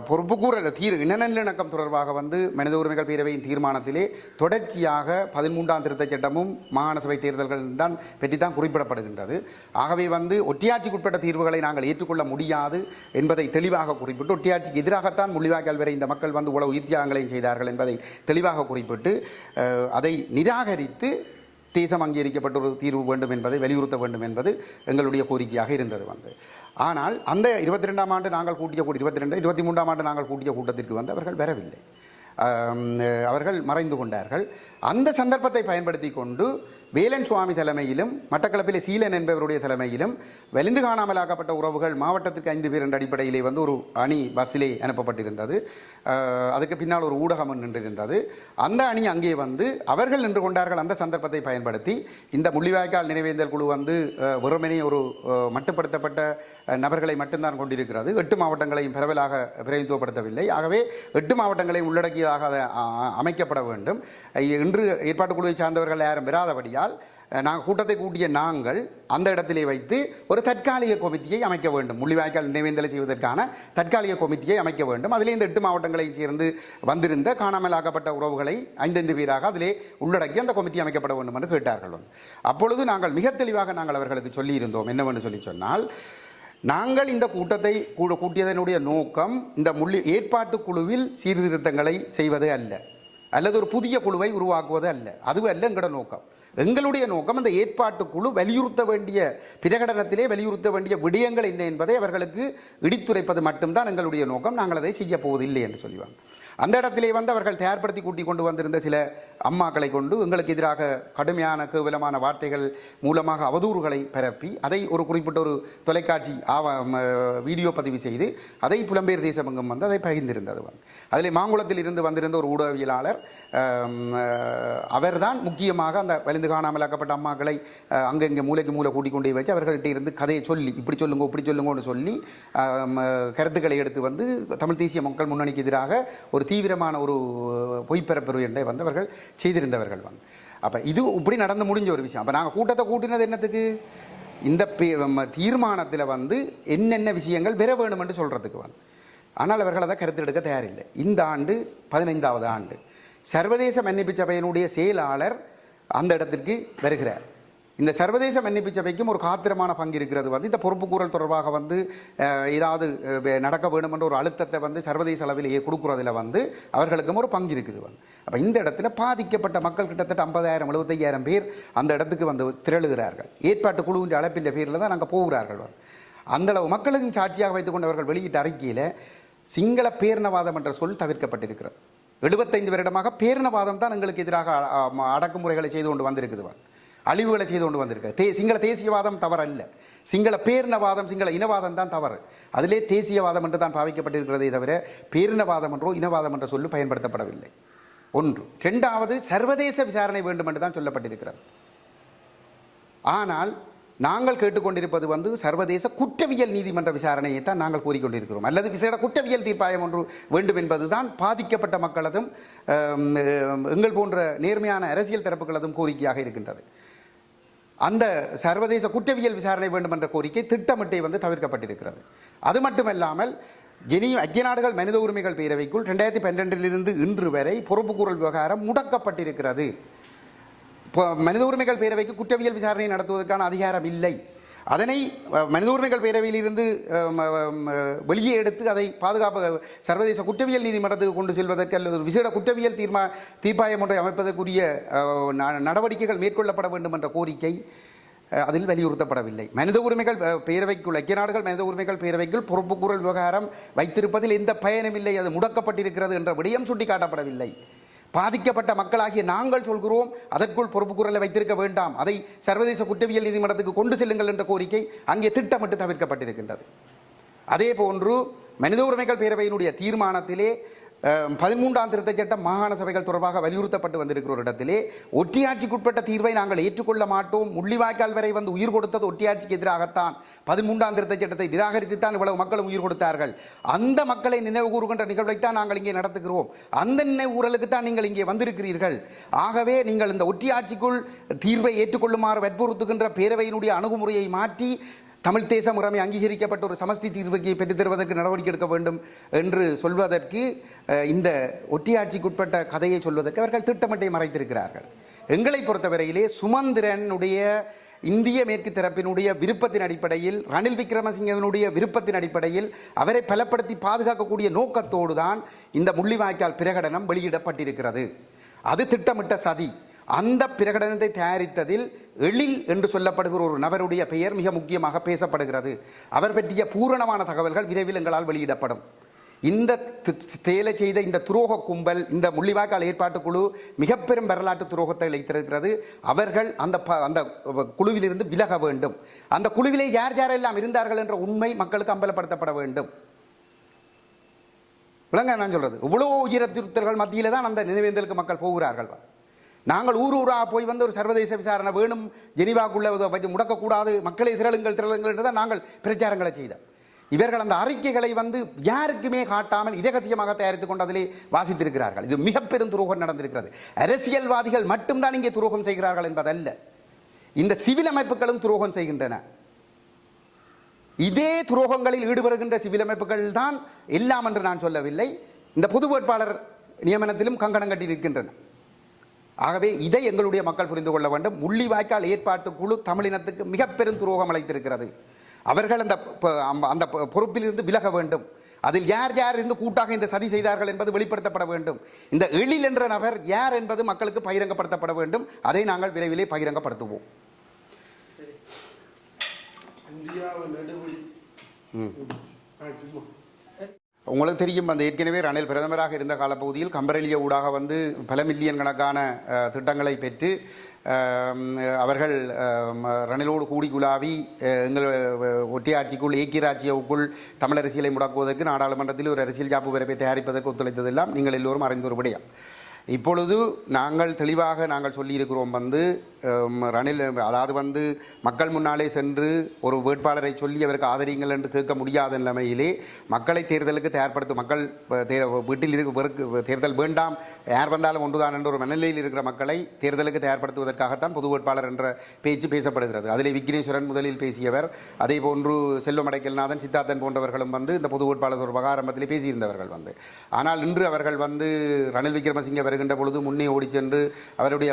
A: பொறுப்புக்கூறல் இனநல்லிணக்கம் தொடர்பாக மனித உரிமைகள் பேரவையின் தீர்மானத்திலே தொடர்ச்சியாக 13ஆம் திருத்தச் சட்டமும் மாகாண சபை தேர்தல்கள் தான் பற்றித்தான் குறிப்பிடப்படுகின்றது. ஆகவே ஒட்டியாட்சிக்குட்பட்ட தீர்வுகளை நாங்கள் ஏற்றுக்கொள்ள முடியாது என்பதை தெளிவாக குறிப்பிட்டு ஒட்டியாட்சிக்கு எதிராகத்தான் முள்ளிவாய்க்கால் வரை இந்த மக்கள் உலக உயிர் தியாகங்களையும் செய்தார்கள் என்பதை தெளிவாக குறிப்பிட்டு அதை நிராகரித்து தேசம் அங்கீகரிக்கப்பட்ட ஒரு தீர்வு வேண்டும் என்பதை வலியுறுத்த வேண்டும் என்பது எங்களுடைய கோரிக்கையாக இருந்தது. ஆனால் அந்த 22ஆம் ஆண்டு நாங்கள் கூட்டிய 23ஆம் ஆண்டு நாங்கள் கூட்டிய கூட்டத்திற்கு அவர்கள் வரவில்லை. அவர்கள் மறைந்து கொண்டார்கள். அந்த சந்தர்ப்பத்தை பயன்படுத்தி கொண்டு வேலன் சுவாமி தலைமையிலும் மட்டக்களப்பிலே சீலன் என்பவருடைய தலைமையிலும் வலிந்து காணாமலாக்கப்பட்ட உறவுகள் மாவட்டத்துக்கு 5 பேர் என்ற அடிப்படையிலே ஒரு அணி பஸ்ஸிலே அனுப்பப்பட்டிருந்தது. அதுக்கு பின்னால் ஒரு ஊடகம் நின்றிருந்தது. அந்த அணி அங்கே அவர்கள் நின்று கொண்டார்கள். அந்த சந்தர்ப்பத்தை பயன்படுத்தி இந்த முள்ளிவாய்க்கால் நினைவேந்தல் குழு வெறுமனே ஒரு மட்டுப்படுத்தப்பட்ட நபர்களை மட்டும்தான் கொண்டிருக்கிறது. 8 மாவட்டங்களையும் பரவலாக பிரதிநிதித்துவப்படுத்தவில்லை. ஆகவே 8 மாவட்டங்களையும் உள்ளடக்கியதாக அமைக்கப்பட வேண்டும். இன்று ஏற்பாட்டு குழுவை சார்ந்தவர்கள் யாரும் வராதபடியால் நாங்கள் கூட்டத்தை கூட்டிய நாங்கள் அந்த இடத்திலே வைத்து ஒரு தற்காலிக கமிட்டியை அமைக்க வேண்டும். முள்ளிவாய்க்கால் நினைவேந்தலை செய்வதற்கான தற்காலிக கமிட்டியை அமைக்க வேண்டும். அதிலே இந்த 8 மாவட்டங்களையும் சேர்ந்து வந்திருந்த காணாமலாக்கப்பட்ட உறவுகளை 5 பேராக அதிலே உள்ளடக்கி அந்த கமிட்டி அமைக்கப்பட வேண்டும் என்று கேட்டார்கள். அப்பொழுது நாங்கள் மிக தெளிவாக அவர்களுக்கு சொல்லியிருந்தோம். என்னவென்று சொன்னால் நாங்கள் இந்த கூட்டத்தை கூட்டியதனுடைய நோக்கம் இந்த ஏற்பாட்டு குழுவில் சீர்திருத்தங்களை செய்வது அல்லது ஒரு புதிய குழுவை உருவாக்குவது அதுவும் எங்களோட நோக்கம். எங்களுடைய நோக்கம் அந்த ஏற்பாட்டு குழு வலியுறுத்த வேண்டிய பிரகடனத்திலே வலியுறுத்த வேண்டிய விடயங்கள் என்ன என்பதை அவர்களுக்கு இடித்துரைப்பது மட்டும்தான் எங்களுடைய நோக்கம். நாங்கள் அதை செய்ய போவதில்லை என்று சொல்லுவாங்க. அந்த இடத்திலே அவர்கள் தயார்படுத்தி கூட்டி கொண்டு வந்திருந்த சில அம்மாக்களை கொண்டு எங்களுக்கு எதிராக கடுமையான கேவலமான வார்த்தைகள் மூலமாக அவதூறுகளை பரப்பி அதை ஒரு குறிப்பிட்ட ஒரு தொலைக்காட்சி வீடியோ பதிவு செய்து அதை புலம்பெயர் தேசமங்கம் அதை பகிர்ந்திருந்தது. அதில் மாங்குளத்தில் இருந்து வந்திருந்த ஒரு ஊடகவியலாளர் அவர்தான் முக்கியமாக அந்த வலிந்து காணாமலாக்கப்பட்ட அம்மாக்களை அங்கங்கே மூளைக்கு மூளை கூட்டிக் கொண்டே வச்சு அவர்கள்ட்ட இருந்து கதையை சொல்லி இப்படி சொல்லுங்கன்னு சொல்லி கருத்துக்களை எடுத்து தமிழ் தேசிய மக்கள் முன்னணிக்கு எதிராக ஒரு தீவிரமான ஒரு பொய்ப்பரப்புரை அவர்கள் செய்திருந்தவர்கள் அப்ப இது இப்படி நடந்து முடிஞ்ச ஒரு விஷயம். அப்ப நாங்க கூட்டத்தை கூட்டினது என்னத்துக்கு, இந்த தீர்மானத்தில் என்னென்ன விஷயங்கள் பெற வேணும் என்று சொல்றதுக்கு ஆனால் அவர்கள் அதை கருத்து எடுக்க தயாரில்லை. இந்த ஆண்டு 15வது ஆண்டு சர்வதேச மன்னிப்பு சபையினுடைய செயலாளர் அந்த இடத்திற்கு வருகிறார். இந்த சர்வதேச மன்னிப்பு சபைக்கும் ஒரு காத்திரமான பங்கு இருக்கிறது. இந்த பொறுப்புக்கூறல் தொடர்பாக ஏதாவது நடக்க வேண்டும் என்ற ஒரு அழுத்தத்தை சர்வதேச அளவிலேயே கொடுக்குறதுல அவர்களுக்கும் ஒரு பங்கு இருக்குது. அப்போ இந்த இடத்துல பாதிக்கப்பட்ட மக்கள் கிட்டத்தட்ட 50,000 75,000 பேர் அந்த இடத்துக்கு திரளுகிறார்கள். ஏற்பாட்டு குழுவின் அழைப்பின் பேரில் தான் நாங்கள் போகிறார்கள். அந்த அளவு மக்களுக்கும் சாட்சியாக வைத்துக்கொண்டு அவர்கள் வெளியிட்ட அறிக்கையில் சிங்கள பேரினவாதம் என்ற சொல் தவிர்க்கப்பட்டிருக்கிறது. 75 வருடமாக பேரினவாதம் தான் எங்களுக்கு எதிராக அடக்குமுறைகளை செய்து கொண்டு வந்திருக்குது, அழிவுகளை செய்து கொண்டு வந்திருக்க. சிங்கள தேசியவாதம் தவறல்ல, சிங்கள பேரினவாதம் சிங்கள இனவாதம் தான் தவறு. அதிலே தேசியவாதம் என்று தான் பாவிக்கப்பட்டிருக்கிறதே தவிர பேரினவாதம் என்றோ இனவாதம் என்ற சொல்லு பயன்படுத்தப்படவில்லை. ஒன்று. இரண்டாவது, சர்வதேச விசாரணை வேண்டும் என்று தான் சொல்லப்பட்டிருக்கிறது. ஆனால் நாங்கள் கேட்டுக்கொண்டிருப்பது சர்வதேச குற்றவியல் நீதிமன்ற விசாரணையை தான் நாங்கள் கூறிக்கொண்டிருக்கிறோம். அல்லது விசேட குற்றவியல் தீர்ப்பாயம் ஒன்று வேண்டும் என்பதுதான் பாதிக்கப்பட்ட மக்களதும் எங்கள் போன்ற நேர்மையான அரசியல் தரப்புகளதும் கோரிக்கையாக இருக்கின்றது. அந்த சர்வதேச குற்றவியல் விசாரணை வேண்டும் என்ற கோரிக்கை திட்டமிட்டே தவிர்க்கப்பட்டிருக்கிறது. அது மட்டுமல்லாமல் ஐக்கிய நாடுகள் மனித உரிமைகள் பேரவைக்குள் 2012 இன்று வரை பொறுப்புக்கூறல் விவகாரம் முடக்கப்பட்டிருக்கிறது. மனித உரிமைகள் பேரவைக்கு குற்றவியல் விசாரணை நடத்துவதற்கான அதிகாரம் இல்லை. அதனை மனித உரிமைகள் பேரவையில் இருந்து வெளியே எடுத்து அதை பாதுகாப்பு சர்வதேச குற்றவியல் நீதிமன்றத்துக்கு கொண்டு செல்வதற்கு அல்லது ஒரு விசேட குற்றவியல் தீர்ப்பாயம் ஒன்றை அமைப்பதற்குரிய நடவடிக்கைகள் மேற்கொள்ளப்பட வேண்டும் என்ற கோரிக்கை அதில் வலியுறுத்தப்படவில்லை. மனித உரிமைகள் பேரவைக்குள் ஐக்கிய நாடுகள் மனித உரிமைகள் பேரவைக்குள் பொறுப்புக்கூறல் விவகாரம் வைத்திருப்பதில் எந்த பயனும் இல்லை, அது முடக்கப்பட்டிருக்கிறது என்ற விடயம் சுட்டிக்காட்டப்படவில்லை. பாதிக்கப்பட்ட மக்களாகிய நாங்கள் சொல்கிறோம் அதற்குள் பொறுப்புக்கூறலை வைத்திருக்க வேண்டாம், அதை சர்வதேச குற்றவியல் நீதிமன்றத்துக்கு கொண்டு செல்லுங்கள் என்ற கோரிக்கை அங்கே திட்டமிட்டு தவிர்க்கப்பட்டிருக்கின்றது. அதே போன்று மனித உரிமைகள் பேரவையினுடைய தீர்மானத்திலே 13ஆம் திருத்தச் சட்டம் மாகாண சபைகள் தொடர்பாக வலியுறுத்தப்பட்டு வந்திருக்கிற ஒரு இடத்திலே ஒட்டியாட்சிக்குட்பட்ட தீர்வை நாங்கள் ஏற்றுக்கொள்ள மாட்டோம், முள்ளிவாய்க்கால் வரை உயிர் கொடுத்தது ஒட்டியாட்சிக்கு எதிராகத்தான், 13ஆம் திருத்தச் சட்டத்தை நிராகரித்துத்தான் இவ்வளவு மக்களும் உயிர் கொடுத்தார்கள், அந்த மக்களை நினைவு கூறுகின்ற நிகழ்வைத்தான் நாங்கள் இங்கே நடத்துகிறோம், அந்த நினைவு கூறலுக்கு தான் நீங்கள் இங்கே வந்திருக்கிறீர்கள். ஆகவே நீங்கள் இந்த ஒட்டியாட்சிக்குள் தீர்வை ஏற்றுக்கொள்ளுமாறு வற்புறுத்துகின்ற பேரவையினுடைய அணுகுமுறையை மாற்றி தமிழ் தேச முறைமை அங்கீகரிக்கப்பட்ட ஒரு சமஷ்டி தீர்வுக்கு பெற்றுத் தருவதற்கு நடவடிக்கை எடுக்க வேண்டும் என்று சொல்வதற்கு இந்த ஒட்டியாட்சிக்குட்பட்ட கதையை சொல்வதற்கு அவர்கள் திட்டமிட்டை மறைத்திருக்கிறார்கள். எங்களை பொறுத்தவரையிலே சுமந்திரனுடைய இந்திய மேற்கு தரப்பினுடைய விருப்பத்தின் அடிப்படையில், ரணில் விக்ரமசிங்கவினுடைய விருப்பத்தின் அடிப்படையில் அவரை பலப்படுத்தி பாதுகாக்கக்கூடிய நோக்கத்தோடு தான் இந்த முள்ளிவாய்க்கால் பிரகடனம் வெளியிடப்பட்டிருக்கிறது. அது திட்டமிட்ட சதி. அந்த பிரகடனத்தை தயாரித்ததில் எழில் என்று சொல்லப்படுகிற ஒரு நபருடைய பெயர் மிக முக்கியமாக பேசப்படுகிறது. அவர் பற்றிய பூரணமான தகவல்கள் விரைவில் எங்களால் வெளியிடப்படும். இந்த செயலை செய்த இந்த துரோக கும்பல், இந்த முள்ளிவாய்க்கால் ஏற்பாட்டுக்குழு மிக பெரும் வரலாற்று துரோகத்தை இழைத்திருக்கிறது. அவர்கள் அந்த குழுவிலிருந்து விலக வேண்டும். அந்த குழுவிலே யார் யாரெல்லாம் இருந்தார்கள் என்ற உண்மை மக்களுக்கு அம்பலப்படுத்தப்பட வேண்டும். விளங்க நான் சொல்றது, இவ்வளவு உயிரச்சுறுத்தல்கள் மத்தியில தான் அந்த நினைவேந்தலுக்கு மக்கள் போகிறார்கள். நாங்கள் ஊராக போய் ஒரு சர்வதேச விசாரணை வேணும், ஜெனீவாக்குள்ள வச்சு முடக்கக்கூடாது, மக்களை திரளுங்கள் என்று தான் நாங்கள் பிரச்சாரங்களை செய்தோம். இவர்கள் அந்த அறிக்கைகளை யாருக்குமே காட்டாமல் இதகசியமாக தயாரித்துக் கொண்டு அதிலே வாசித்திருக்கிறார்கள். இது மிக பெரும் துரோகம் நடந்திருக்கிறது. அரசியல்வாதிகள் மட்டும்தான் இங்கே துரோகம் செய்கிறார்கள் என்பதல்ல, இந்த சிவில் அமைப்புகளும் துரோகம் செய்கின்றன. இதே துரோகங்களில் ஈடுபடுகின்ற சிவில் அமைப்புகள் தான் எல்லாம் என்று நான் சொல்லவில்லை. இந்த பொது வேட்பாளர் நியமனத்திலும் கங்கணம் கட்டி நிற்கின்றன. ஆகவே இதை எங்களுடைய மக்கள் புரிந்து கொள்ள வேண்டும். முள்ளிவாய்க்கால் ஏற்பாட்டு குழு தமிழினத்துக்கு மிக பெரும் துரோகம் அளித்திருக்கிறது. அவர்கள் அந்த பொறுப்பிலிருந்து விலக வேண்டும். அதில் யார் யார் இருந்து கூட்டாக இந்த சதி செய்தார்கள் என்பது வெளிப்படுத்தப்பட வேண்டும். இந்த எழில் என்ற நபர் யார் என்பது மக்களுக்கு பகிரங்கப்படுத்தப்பட வேண்டும். அதை நாங்கள் விரைவிலே பகிரங்கப்படுத்துவோம். உங்களுக்கு தெரியும் அந்த ஏற்கனவே ரணில் பிரதமராக இருந்த காலப்பகுதியில் கம்பரெலிய ஊடாக வந்து பல மில்லியன் கணக்கான திட்டங்களை பெற்று அவர்கள் ரணிலோடு கூடி குலாவி எங்கள் ஒற்றையாட்சிக்குள் ஏக்கிய ஆட்சியுக்குள் தமிழ் அரசியலை முடக்குவதற்கு நாடாளுமன்றத்தில் ஒரு அரசியல் ஜாப்பு பிறப்பை தயாரிப்பதற்கு ஒத்துழைத்ததெல்லாம் நீங்கள் எல்லோரும் அறிந்த ஒரு விடயம். இப்பொழுது நாங்கள் தெளிவாக நாங்கள் சொல்லியிருக்கிறோம் வந்து ரணில் அதாவது வந்து மக்கள் முன்னாலே சென்று ஒரு வேட்பாளரை சொல்லி அவருக்கு ஆதரிங்கள் என்று கேட்க முடியாத நிலைமையிலே மக்களை தேர்தலுக்கு தயார்படுத்தும் மக்கள் வீட்டில் தேர்தல் வேண்டாம் யார் வந்தாலும் ஒன்றுதான் என்ற ஒரு மனநிலையில் இருக்கிற மக்களை தேர்தலுக்கு தயார்படுத்துவதற்காகத்தான் பொது வேட்பாளர் என்ற பேச்சு பேசப்படுகிறது. அதிலே விக்னேஸ்வரன் முதலில் பேசியவர், அதே போன்று செல்வம் அடைக்கல்நாதன், சித்தார்த்தன் போன்றவர்களும் வந்து இந்த பொது வேட்பாளர் ஒரு ஆரம்பத்திலே பேசியிருந்தவர்கள் வந்து. ஆனால் இன்று அவர்கள் வந்து ரணில் விக்ரமசிங்கே வருகின்ற பொழுது முன்னே ஓடி சென்று அவருடைய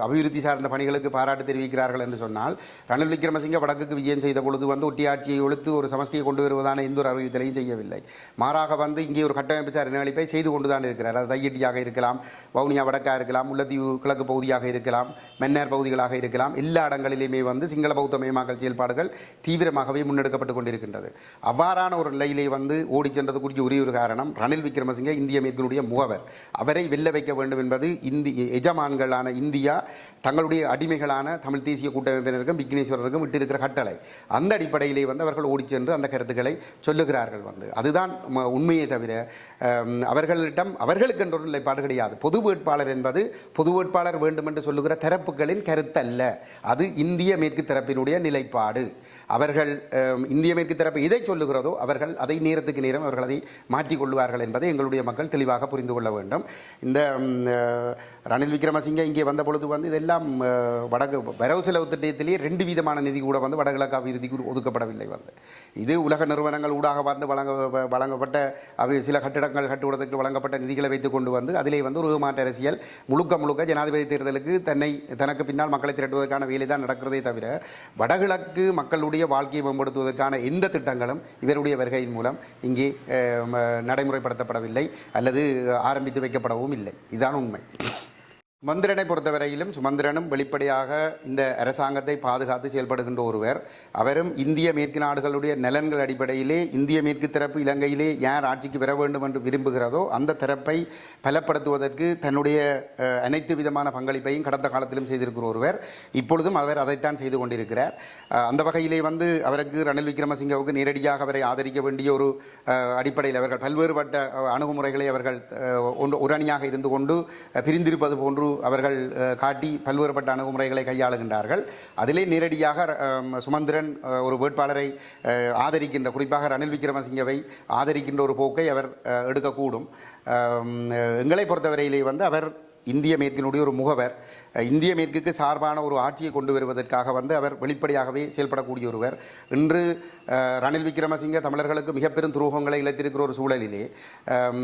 A: அபிவிருத்தி சார்ந்த பணிகளுக்கு பாராட்டு தெரிவிக்கிறார்கள் என்று சொன்னால், ரணில் விக்ரமசிங்கே வடக்குக்கு விஜயம் செய்த பொழுது வந்து ஒட்டியாட்சியை ஒழித்து ஒரு சமஷ்டியை கொண்டு வருவதான எந்த ஒரு அறிவித்தலையும் செய்யவில்லை. மாறாக வந்து இங்கே ஒரு கட்டமைப்பு சார் நிகழ்ப்பை செய்து கொண்டுதான் இருக்கிறார். அது தையட்டியாக இருக்கலாம், வவுனியா வடக்காக இருக்கலாம், முல்லைத்தீவு கிழக்கு பகுதியாக இருக்கலாம், மன்னார் பகுதிகளாக இருக்கலாம், எல்லா இடங்களிலுமே வந்து சிங்கள பௌத்த மயமாக்கல் செயல்பாடுகள் தீவிரமாகவே முன்னெடுக்கப்பட்டு கொண்டிருக்கின்றது. அவ்வாறான ஒரு நிலையிலே வந்து ஓடி சென்றதுக்குரிய ஒரே ஒரு காரணம் ரணில் விக்ரமசிங்கே இந்திய மேற்கினுடைய முகவர். அவரை வெல்ல வைக்க வேண்டும் என்பது எஜமான்களான இந்தியா தங்களுடைய அடிமைகளான தமிழ் தேசிய கூட்டமைப்பினருக்கும் விக்னேஸ்வரருக்கும் விட்டிருக்கிற கட்டளை. அந்த அடிப்படையிலே வந்து அவர்கள் ஓடி சென்று அந்த கருத்துக்களை சொல்லுகிறார்கள் வந்து. அதுதான் உண்மையை தவிர அவர்களிடம் அவர்களுக்கு என்ற ஒரு நிலைப்பாடு கிடையாது. பொது வேட்பாளர் என்பது பொது வேட்பாளர் வேண்டும் என்று சொல்லுகிற தரப்புகளின் கருத்தல்ல, அது இந்திய மேற்கு தரப்பினுடைய நிலைப்பாடு. அவர்கள் இந்திய மேற்கு தரப்பு எதை சொல்லுகிறதோ அவர்கள் அதை நேரத்துக்கு நேரம் அவர்கள் அதை மாற்றிக்கொள்வார்கள் என்பதை எங்களுடைய மக்கள் தெளிவாக புரிந்து கொள்ள வேண்டும். இந்த ரணில் விக்ரமசிங்கே இங்கே வந்த பொழுது வந்து இதெல்லாம் வடக்கு வரவு செலவு திட்டத்திலேயே 2 வீதமான நிதி கூட வந்து வடகிழக்கு அபிவிருத்திக்கு ஒதுக்கப்படவில்லை வந்து. இது உலக நிறுவனங்கள் ஊடாக வந்து வழங்கப்பட்ட சில கட்டிடங்கள் கட்டுவதற்கு வழங்கப்பட்ட நிதிகளை வைத்துக் கொண்டு வந்து அதிலே வந்து ஒரு மாற்ற அரசியல் முழுக்க ஜனாதிபதி தேர்தலுக்கு தனக்கு பின்னால் மக்களை திரட்டுவதற்கான வேலை தான் நடக்கிறதே தவிர வடகிழக்கு மக்களுடைய வாழ்க்கையை மேம்படுத்துவதற்கான எந்த திட்டங்களும் இவருடைய வருகையின் மூலம் இங்கே நடைமுறைப்படுத்தப்படவில்லை அல்லது ஆரம்பித்து வைக்கப்படவும் இல்லை. இதுதான் உண்மை. சுமந்திரனை பொறுத்தவரையிலும் சுமந்திரனும் வெளிப்படையாக இந்த அரசாங்கத்தை பாதுகாத்து செயல்படுகின்ற ஒருவர். அவரும் இந்திய மேற்கு நாடுகளுடைய நலன்கள் அடிப்படையிலே இந்திய மேற்கு தரப்பு இலங்கையிலே யார் ஆட்சிக்கு வர வேண்டும் என்று விரும்புகிறதோ அந்த தரப்பை பலப்படுத்துவதற்கு தன்னுடைய அனைத்து விதமான பங்களிப்பையும் கடந்த காலத்திலும் செய்திருக்கிற ஒருவர். இப்பொழுதும் அவர் அதைத்தான் செய்து கொண்டிருக்கிறார். அந்த வகையிலே வந்து அவருக்கு ரணில் விக்ரமசிங்கவுக்கு நேரடியாக அவரை ஆதரிக்க வேண்டிய ஒரு அடிப்படையில் அவர்கள் பல்வேறுபட்ட அணுகுமுறைகளை அவர்கள் ஒரு அணியாக இருந்து கொண்டு பிரிந்திருப்பது போன்று அவர்கள் காட்டி பல்வேறுபட்ட அணுகுமுறைகளை கையாளுகின்றார்கள். அதிலே நேரடியாக சுமந்திரன் ஒரு வேட்பாளரை ஆதரிக்கின்ற, குறிப்பாக ரணில் விக்ரமசிங்கவை ஆதரிக்கின்ற ஒரு போக்கை அவர் எடுக்கக்கூடும். எங்களை பொறுத்தவரையிலே வந்து அவர் இந்திய மேற்கினுடைய ஒரு முகவர். இந்திய மேற்குக்கு சார்பான ஒரு ஆட்சியை கொண்டு வருவதற்காக வந்து அவர் வெளிப்படையாகவே செயல்படக்கூடிய ஒருவர். இன்று ரணில் விக்ரமசிங்கே தமிழர்களுக்கு மிக பெரும் துரோகங்களை இழைத்திருக்கிற ஒரு சூழலிலே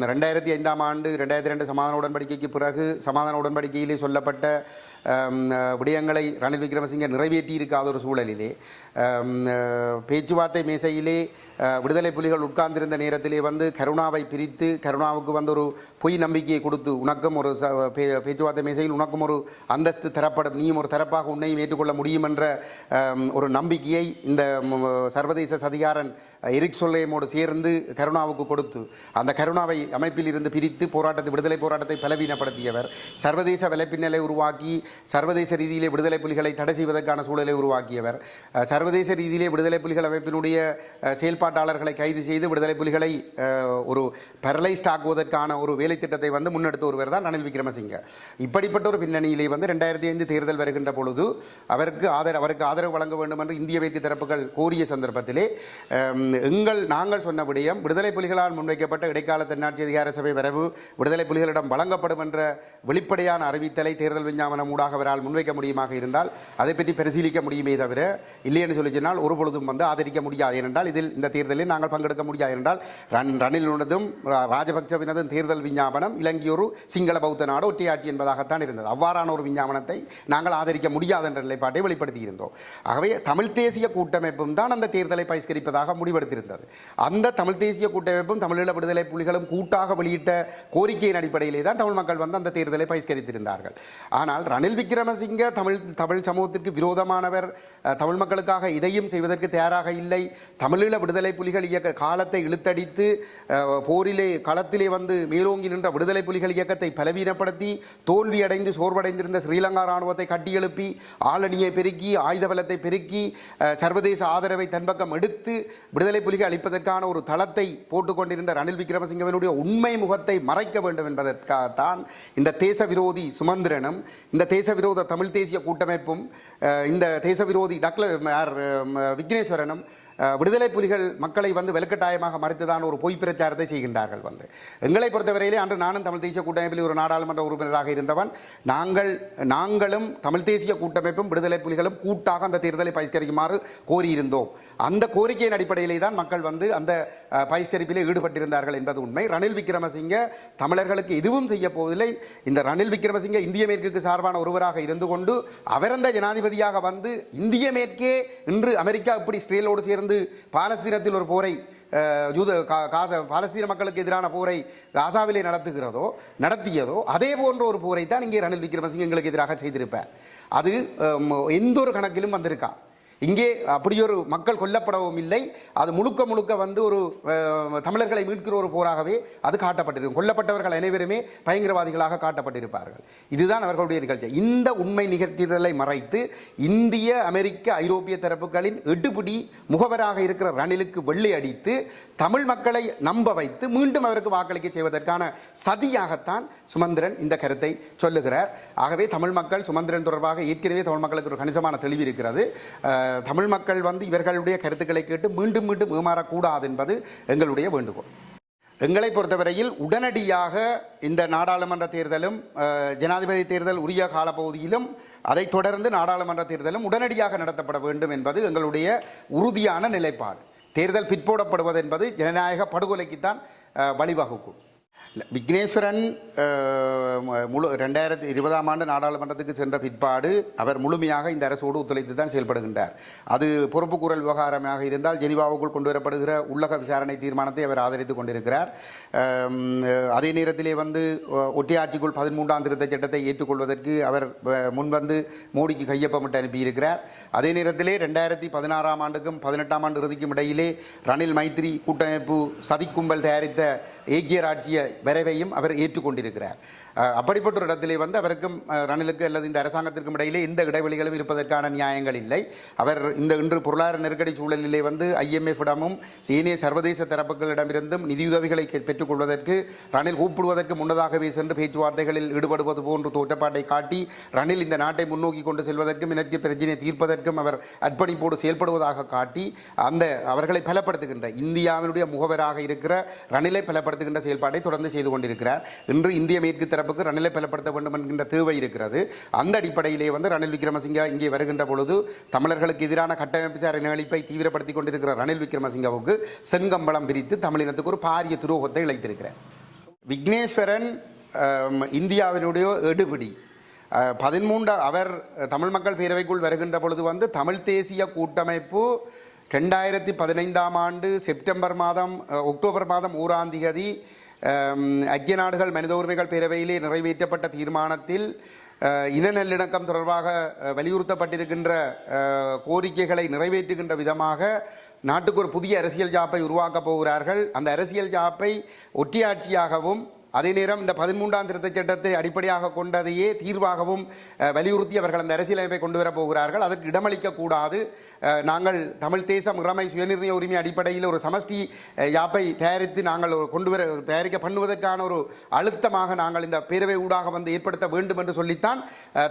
A: 2005ஆம் ஆண்டு 2002 சமாதான உடன்படிக்கைக்கு பிறகு சமாதான உடன்படிக்கையிலே சொல்லப்பட்ட விடயங்களை ரணில் விக்ரமசிங்கே நிறைவேற்றி இருக்காத ஒரு சூழலிலே பேச்சுவார்த்தை மேசையிலே விடுதலை புலிகள் உட்கார்ந்திருந்த நேரத்திலே வந்து கருணாவை பிரித்து கருணாவுக்கு வந்து ஒரு பொய் நம்பிக்கையை கொடுத்து உனக்கும் ஒரு பேச்சுவார்த்தை மேசையில் உனக்கும் ஒரு அந்தஸ்து தரப்படும், நீயும் ஒரு தரப்பாக உன்னையும் ஏற்றுக்கொள்ள முடியும் என்ற ஒரு நம்பிக்கையை இந்த சர்வதேச சதிகாரன் எரிக் சொல்லேமோடு சேர்ந்து கருணாவுக்கு கொடுத்து அந்த கருணாவை அமைப்பில் இருந்து பிரித்து விடுதலை போராட்டத்தை பலவீனப்படுத்தியவர். சர்வதேச வலைப்பின்னலை உருவாக்கி சர்வதேச ரீதியிலே விடுதலை புலிகளை தடை செய்வதற்கான சூழலை உருவாக்கியவர். சர்வதேச ரீதியிலே விடுதலை புலிகள் அமைப்பினுடைய செயல்பாட்டாளர்களை கைது செய்து விடுதலை புலிகளை ஒரு பரலைஸ்ட் ஆக்குவதற்கான ஒரு வேலை திட்டத்தை வந்து முன்னெடுத்த ஒருவர் தான் ரணில் விக்ரமசிங்கே. இப்படிப்பட்ட ஒரு பின்னணியிலே வந்து 2005 தேர்தல் வருகின்ற பொழுது அவருக்கு ஆதரவு வழங்க வேண்டும் என்று இந்திய மேற்கு தரப்புகள் கோரிய சந்தர்ப்பத்திலே நாங்கள் சொன்ன விடயம் விடுதலை புலிகளால் முன்வைக்கப்பட்ட இடைக்கால தன்னாட்சி அதிகார சபை வரவு விடுதலை புலிகளிடம் வழங்கப்படும் என்ற வெளிப்படையான அறிவித்தலை தேர்தல் விஞ்ஞாபனம் ஊடாக அவரால் முன்வைக்க முடியுமாக இருந்தால் அதை பற்றி பரிசீலிக்க முடியுமே தவிர இல்லை என்று சொல்லி சொன்னால் ஒரு பொழுதும் வந்து ஆதரிக்க முடியாது. ஏனென்றால் இந்த தேர்தலில் நாங்கள் பங்கெடுக்க முடியாது. என்றால் ரணிலுனதும் ராஜபக்சவினதும் தேர்தல் விஞ்ஞாபனம் இலங்கை ஒரு சிங்கள பௌத்த நாடு ஒற்றையாட்சி என்பதாகத்தான் இருந்தது. அவ்வாறான ஒரு விஞ்ஞாபனத்தை நாங்கள் ஆதரிக்க முடியாது என்ற நிலைப்பாட்டை வெளிப்படுத்தியிருந்தோம். ஆகவே தமிழ் தேசிய கூட்டமைப்பும் தான் அந்த தேர்தலை பகிஷ்கரிப்பதாக முடிவெடுத்திருந்தது. அந்த தமிழ் தேசிய கூட்டமைப்பும் தமிழீழ விடுதலை புலிகளும் கூட்டாக வெளியிட்ட கோரிக்கையின் அடிப்படையிலே தான் தமிழ் மக்கள் வந்து அந்த தேர்தலை பகிஷ்கரித்திருந்தார்கள். ஆனால் ரணில் ரணில் விக்ரமசிங்க தமிழ் சமூகத்திற்கு விரோதமானவர், தமிழ் மக்களுக்காக இதையும் செய்வதற்கு தயாராக இல்லை. தமிழீழ விடுதலை புலிகள் இயக்க காலத்தை இழுத்தடித்து போரிலே களத்திலே வந்து மேலோங்கி நின்ற விடுதலை புலிகள் இயக்கத்தை பலவீனப்படுத்தி தோல்வியடைந்து சோர்வடைந்திருந்த ஸ்ரீலங்கா இராணுவத்தை கட்டியெழுப்பி ஆளணியை பெருக்கி ஆயுத பலத்தை பெருக்கி சர்வதேச ஆதரவை தன்பக்கம் எடுத்து விடுதலை புலிகள் அளிப்பதற்கான ஒரு தளத்தை போட்டுக்கொண்டிருந்த ரணில் விக்ரமசிங்கவினுடைய உண்மை முகத்தை மறைக்க வேண்டும் என்பதற்காகத்தான் இந்த தேச விரோதி சுமந்திரனும் இந்த தேச விரோத தமிழ் தேசிய கூட்டமைப்பும் இந்த தேச விரோதி விக்னேஸ்வரனும் விடுதலை புலிகள் மக்களை வந்து வலுக்கட்டாயமாக மறைத்துதான் ஒரு பொய் பிரச்சாரத்தை செய்கின்றார்கள். வந்து எங்களை பொறுத்தவரையிலே அன்று நானும் தமிழ் தேசிய கூட்டமைப்பில் ஒரு நாடாளுமன்ற உறுப்பினராக இருந்தவன். நாங்களும் தமிழ் தேசிய கூட்டமைப்பும் விடுதலை புலிகளும் கூட்டாக அந்த தேர்தலை பகிஷ்கரிக்குமாறு கோரியிருந்தோம். அந்த கோரிக்கையின் அடிப்படையிலே தான் மக்கள் வந்து அந்த பகிஷ்கரிப்பிலே ஈடுபட்டிருந்தார்கள் என்பது உண்மை. ரணில் விக்ரமசிங்க தமிழர்களுக்கு எதுவும் செய்ய போவதில்லை. இந்த ரணில் விக்ரமசிங்க இந்திய மேற்குக்கு சார்பான ஒருவராக இருந்து கொண்டு அவர் அந்த ஜனாதிபதியாக வந்து இந்திய மேற்கே இன்று அமெரிக்கா இப்படி இஸ்ரேலோடு சேர்ந்து பாலஸ்தீனத்தில் ஒரு போரை பாலஸ்தீன மக்களுக்கு எதிரான போரை காசாவிலே நடத்தியதோ அதே போன்ற ஒரு போரை தான் இங்கே ரணில் விக்ரமசிங்க எங்களுக்கு எதிராக செய்திருப்பார். அது எந்த ஒரு கணக்கிலும் வந்திருக்கா. இங்கே அப்படியொரு மக்கள் கொல்லப்படவும் இல்லை. அது முழுக்க வந்து ஒரு தமிழர்களை மீட்கிற ஒரு போராகவே அது காட்டப்பட்டிருக்கும். கொல்லப்பட்டவர்கள் அனைவருமே பயங்கரவாதிகளாக காட்டப்பட்டிருப்பார்கள். இதுதான் அவர்களுடைய நிகழ்ச்சி. இந்த உண்மை நிகழ்ச்சிகளை மறைத்து இந்திய அமெரிக்க ஐரோப்பிய தரப்புகளின் எடுபிடி முகவராக இருக்கிற ரணிலுக்கு வெள்ளை அடித்து தமிழ் மக்களை நம்ப வைத்து மீண்டும் அவருக்கு வாக்களிக்க செய்வதற்கான சதியாகத்தான் சுமந்திரன் இந்த கருத்தை சொல்லுகிறார். ஆகவே தமிழ் மக்கள் சுமந்திரன் தொடர்பாக ஏற்கனவே தமிழ் மக்களுக்கு ஒரு கணிசமான தெளிவு இருக்கிறது. தமிழ் மக்கள் வந்து இவர்களுடைய கருத்துக்களை கேட்டு மீண்டும் ஏமாறக்கூடாது என்பது எங்களுடைய வேண்டுகோள். எங்களை பொறுத்தவரையில் உடனடியாக இந்த நாடாளுமன்ற தேர்தலும் ஜனாதிபதி தேர்தல் உரிய காலப்பகுதியிலும் அதைத் தொடர்ந்து நாடாளுமன்ற தேர்தலும் உடனடியாக நடத்தப்பட வேண்டும் என்பது எங்களுடைய உறுதியான நிலைப்பாடு. தேர்தல் பிற்போடப்படுவது என்பது ஜனநாயக படுகொலைக்குத்தான் வழிவகுக்கும். விக்னேஸ்வரன் 2020 நாடாளுமன்றத்துக்கு சென்ற பிற்பாடு அவர் முழுமையாக இந்த அரசோடு ஒத்துழைத்து தான் செயல்படுகின்றார். அது பொறுப்புக்கூறல் விவகாரமாக இருந்தால் ஜெனீவாவுக்குள் கொண்டு வரப்படுகிற உள்ளக விசாரணை தீர்மானத்தை அவர் ஆதரித்துக் கொண்டிருக்கிறார். அதே நேரத்திலே வந்து ஒற்றையாட்சிக்குள் 13ஆம் திருத்த சட்டத்தை ஏற்றுக்கொள்வதற்கு அவர் முன்வந்து மோடிக்கு கையொப்பமிட்டு அனுப்பியிருக்கிறார். அதே நேரத்திலே 2016 ஆண்டுக்கும் 18ஆம் ஆண்டு இறுதிக்கும் இடையிலே ரணில் மைத்ரி கூட்டமைப்பு சதிக்கும்பல் தயாரித்த ஏக்கிய ராஜ்ய வரைவையும் அவர் ஏற்றுக்கொண்டிருக்கிறார். அப்படிப்பட்ட ஒரு இடத்திலே வந்து அவருக்கும் ரணிலுக்கு அல்லது இந்த அரசாங்கத்திற்கும் இடையிலே எந்த இடைவெளிகளும் இருப்பதற்கான நியாயங்கள் இல்லை. அவர் இன்று பொருளாதார நெருக்கடி சூழலிலே வந்து IMF-இடமும் ஏனைய சர்வதேச தரப்புகளிடமிருந்தும் நிதியுதவிகளை பெற்றுக்கொள்வதற்கு ரணில் கூப்பிடுவதற்கு முன்னதாகவே சென்று பேச்சுவார்த்தைகளில் ஈடுபடுவது போன்று தோற்றப்பாட்டை காட்டி ரணில் இந்த நாட்டை முன்னோக்கி கொண்டு செல்வதற்கும் இனத்திய பிரச்சினை தீர்ப்பதற்கும் அவர் அர்ப்பணிப்போடு செயல்படுவதாக காட்டி அவர்களை பலப்படுத்துகின்ற இந்தியாவினுடைய முகவராக இருக்கிற ரணிலை பலப்படுத்துகின்ற செயல்பாட்டை தொடர்ந்து செய்து கொண்டிருக்கிறார். இன்று இந்திய மேற்கு தரப்புக்கு ரணிலை பலப்படுத்த வேண்டும் என்கின்ற தேவை இருக்கிறது. அந்த அடிப்படையிலே வந்து ரணில் விக்ரமசிங்க இங்கே வருகின்ற பொழுது தமிழர்களுக்கு எதிரான கட்டமைப்பு சார் இனஅழிப்பை தீவிரப்படுத்திக் கொண்டிருக்கிற ரணில் விக்ரமசிங்கவுக்கு செங்கம்பளம் பிரித்து தமிழினத்துக்கு ஒரு பாரிய துரோகத்தை இழைத்திருக்கிறார். விக்னேஸ்வரன் இந்தியாவினுடைய எடுபிடி 13 அவர் தமிழ் மக்கள் பேரவைக்குள் வருகின்ற பொழுது வந்து தமிழ் தேசிய கூட்டமைப்பு 2015ஆம் ஆண்டு அக்டோபர் மாதம் 1ஆம் தேதி ஐக்கிய நாடுகள் மனித உரிமைகள் பேரவையிலே நிறைவேற்றப்பட்ட தீர்மானத்தில் இன நல்லிணக்கம் தொடர்பாக வலியுறுத்தப்பட்டிருக்கின்ற கோரிக்கைகளை நிறைவேற்றுகின்ற விதமாக நாட்டுக்கு ஒரு புதிய அரசியல் ஜாப்பை உருவாக்கப் போகிறார்கள். அந்த அரசியல் ஜாப்பை ஒற்றையாட்சியாகவும் அதே நேரம் இந்த 13ஆம் திருத்தச் சட்டத்தை அடிப்படையாக கொண்டதையே தீர்வாகவும் வலியுறுத்தி அவர்கள் அந்த அரசியலமைப்பை கொண்டு வரப் போகிறார்கள். அதற்கு இடமளிக்கக்கூடாது. நாங்கள் தமிழ் தேசம் இறைமை சுயநிர்ணய உரிமை அடிப்படையில் ஒரு சமஷ்டி யாப்பை தயாரித்து நாங்கள் தயாரிக்க பண்ணுவதற்கான ஒரு அழுத்தமாக நாங்கள் இந்த பேரவை ஊடாக வந்து ஏற்படுத்த வேண்டும் என்று சொல்லித்தான்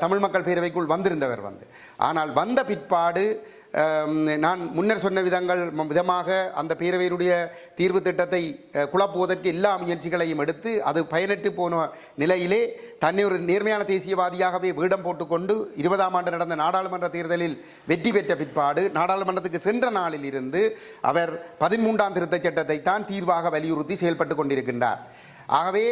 A: தமிழ் மக்கள் பேரவைக்குள் வந்திருந்தவர் ஆனால் வந்த பிற்பாடு நான் முன்னர் சொன்ன விதமாக அந்த பேரவையினுடைய தீர்வு திட்டத்தை குழப்புவதற்கு எல்லா முயற்சிகளையும் எடுத்து அது பயனற்று போன நிலையிலே தன்னை ஒரு நேர்மையான தேசியவாதியாகவே வேடம் போட்டுக்கொண்டு 20ஆம் ஆண்டு நடந்த நாடாளுமன்ற தேர்தலில் வெற்றி பெற்ற பிற்பாடு நாடாளுமன்றத்துக்கு சென்ற நாளில் இருந்து அவர் 13ஆம் திருத்தச் சட்டத்தை தான் தீர்வாக வலியுறுத்தி செயல்பட்டு கொண்டிருக்கின்றார். ஆகவே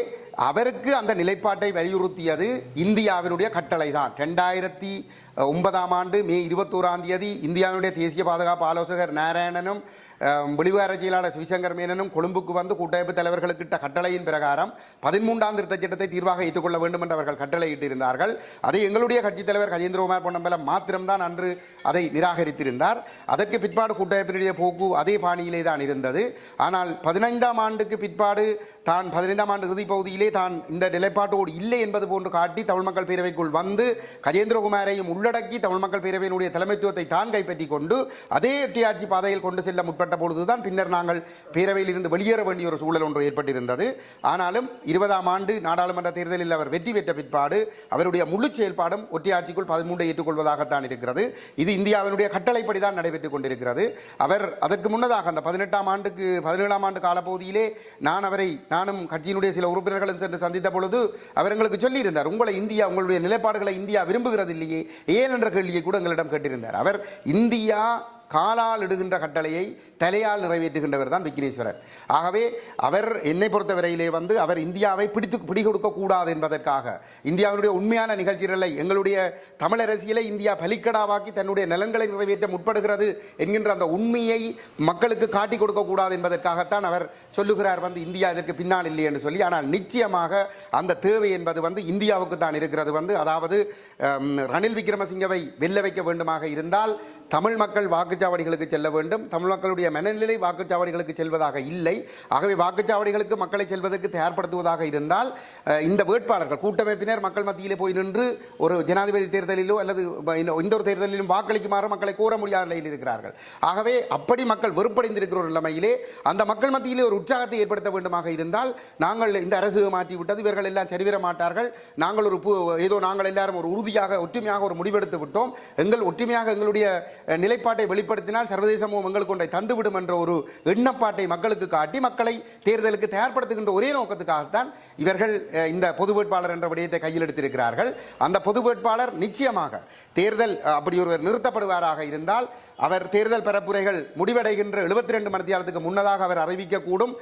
A: அவருக்கு அந்த நிலைப்பாட்டை வலியுறுத்தியது இந்தியாவினுடைய கட்டளை தான். 2009ஆம் ஆண்டு மே 21ஆம் தேதி இந்தியாவுடைய தேசிய பாதுகாப்பு ஆலோசகர் நாராயணனும் வெளிவார செயலாளர் சிவசங்கர் மேனனும் கொழும்புக்கு வந்து கூட்டமைப்பு தலைவர்களுக்கிட்ட கட்டளையின் பிரகாரம் 13ஆம் திருத்தச் சட்டத்தை தீர்வாக ஏற்றுக்கொள்ள வேண்டும் என்று அவர்கள் கட்டளையிட்டிருந்தார்கள். அதை எங்களுடைய கட்சித் தலைவர் கஜேந்திரகுமார் பொன்னம்பலம் மாத்திரம்தான் அன்று அதை நிராகரித்திருந்தார். அதற்கு பிற்பாடு கூட்டமைப்பினுடைய போக்கு அதே பாணியிலே தான் இருந்தது. ஆனால் 15ஆம் ஆண்டுக்கு பிற்பாடு தான் 15ஆம் ஆண்டு இறுதி பகுதியிலே தான் இந்த நிலைப்பாட்டோடு இல்லை என்பது போன்று காட்டி தமிழ் மக்கள் பேரவைக்குள் வந்து கஜேந்திரகுமாரையும் உள்ளடக்கி தமிழ் மக்கள் பேரவையினுடைய தலைமைத்துவத்தை தான் கைப்பற்றிக் கொண்டு அதே ஒற்றையாட்சி பாதையில் கொண்டு செல்ல முற்பட்ட பொழுதுதான் பின்னர் நாங்கள் பேரவையில் இருந்து வெளியேற வேண்டிய ஒரு சூழல் ஒன்று ஏற்பட்டிருந்தது. ஆனாலும் 20ஆம் ஆண்டு நாடாளுமன்ற தேர்தலில் அவர் வெற்றி பெற்ற பிற்பாடு அவருடைய முழு செயல்பாடும் ஒற்றையாட்சிக்குள் 13 ஏற்றுக்கொள்வதாகத்தான் இருக்கிறது. இது இந்தியாவினுடைய கட்டளைப்படிதான் நடைபெற்றுக் கொண்டிருக்கிறது. அவர் அதற்கு முன்னதாக அந்த 17ஆம் ஆண்டு காலப்பகுதியிலே நானும் கட்சியினுடைய சில உறுப்பினர்களும் சென்று சந்தித்த பொழுது அவர் எங்களுக்கு சொல்லியிருந்தார், உங்களுடைய நிலைப்பாடுகளை இந்தியா விரும்புகிறது இல்லையே ஏன் என்ற கேள்வியை கூட எங்களிடம் கேட்டிருந்தார். அவர் இந்தியா காலால் இடுகின்ற கட்டளையை தலையால் நிறைவேற்றுகின்றவர் தான் விக்னேஸ்வரன். ஆகவே அவர் என்னை பொறுத்தவரையிலே வந்து அவர் இந்தியாவை பிடிகொடுக்க கூடாது என்பதற்காக இந்தியாவுடைய உண்மையான நிகழ்ச்சிகளை எங்களுடைய தமிழ் அரசியலை இந்தியா பலிக்கடாவாக்கி தன்னுடைய நலன்களை நிறைவேற்ற முற்படுகிறது என்கின்ற அந்த உண்மையை மக்களுக்கு காட்டிக் கொடுக்க கூடாது என்பதற்காகத்தான் அவர் சொல்லுகிறார் வந்து இந்தியா இதற்கு பின்னால் இல்லை என்று சொல்லி. ஆனால் நிச்சயமாக அந்த தேவை என்பது வந்து இந்தியாவுக்கு தான் இருக்கிறது. வந்து அதாவது ரணில் விக்ரமசிங்கவை வெல்ல வைக்க வேண்டுமாக இருந்தால் தமிழ் மக்கள் வாக்குச்சாவடிகளுக்கு செல்ல வேண்டும். தமிழ் மக்களுடைய மனநிலை வாக்குச்சாவடிகளுக்கு செல்வதாக இல்லை. ஆகவே வாக்குச்சாவடிகளுக்கு மக்களை செல்வதற்கு தயார்படுத்துவதாக இருந்தால் இந்த வேட்பாளர்கள் கூட்டமைப்பினர் மக்கள் மத்தியிலே போய் நின்று ஒரு ஜனாதிபதி தேர்தலிலோ அல்லது இந்த ஒரு தேர்தலிலும் வாக்களிக்குமாறு மக்களை கோர முடியாத நிலையில் இருக்கிறார்கள். ஆகவே அப்படி மக்கள் வெறுப்படைந்திருக்கிற ஒரு நிலைமையிலே அந்த மக்கள் மத்தியிலே ஒரு உற்சாகத்தை ஏற்படுத்த வேண்டுமாக இருந்தால் நாங்கள் இந்த அரசு மாற்றிவிட்டது, இவர்கள் எல்லாம் சரிவர மாட்டார்கள், நாங்கள் நாங்கள் எல்லாரும் ஒரு உறுதியாக ஒற்றுமையாக ஒரு முடிவெடுத்து விட்டோம், ஒற்றுமையாக எங்களுடைய நிலைப்பாட்டை வெளிப்படுத்தினால் சர்வதேசமும் எங்களுக்கு ஒன்றை தந்துவிடும் என்ற ஒரு எண்ணப்பாட்டை மக்களுக்கு காட்டி மக்களை தேர்தலுக்கு தயார்படுத்துகின்ற ஒரே நோக்கத்துக்காகத்தான் இவர்கள் இந்த பொது வேட்பாளர் என்ற விடயத்தை கையில் எடுத்திருக்கிறார்கள். அந்த பொது வேட்பாளர் நிச்சயமாக தேர்தல் அப்படி ஒருவர் நிறுத்தப்படுவாராக இருந்தால் அவர் தேர்தல் பரப்புரைகள் முடிவடைகின்ற 72 மணி நேரத்துக்கு முன்னதாக அவர் அறிவிக்கக்கூடும்.